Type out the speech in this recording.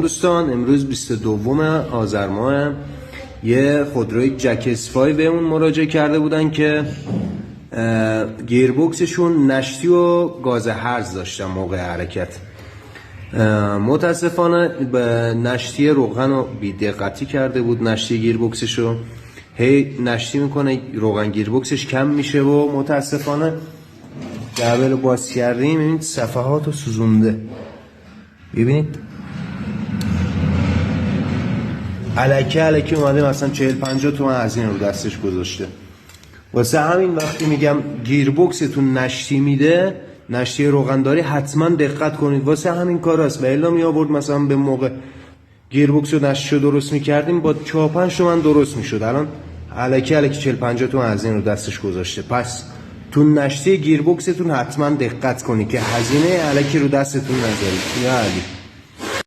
دوستان، امروز 22 آذر ماه یه خودروی جک اسفای بهمون مراجعه کرده بودن که گیربکسشون نشتی و گاز هرز داشتن موقع حرکت. متاسفانه به نشتی روغن رو بی‌دقتی کرده بود، نشتی گیربکسشو هی نشتی میکنه، روغن گیربکسش کم میشه و متاسفانه جعبه رو باز کردیم، ببینید صفحات رو سوزونده، ببینید الکی اومده مثلا 40-50 تومن از این رو دستش گذاشته. واسه همین وقتی میگم گیربکستون نشتی میده، نشتی روغنداری، حتما دقت کنید، واسه همین کار است. و الا می آورد مثلا به موقع گیربکس و نشتیشو درست میکردیم با 4-5 تومن درست میشد، الان الکی 40-50 تومن از این رو دستش گذاشته. پس تو نشتی گیربکستون حتما دقت کنید که هزینه الکی رو دستتون نذارید. یا علی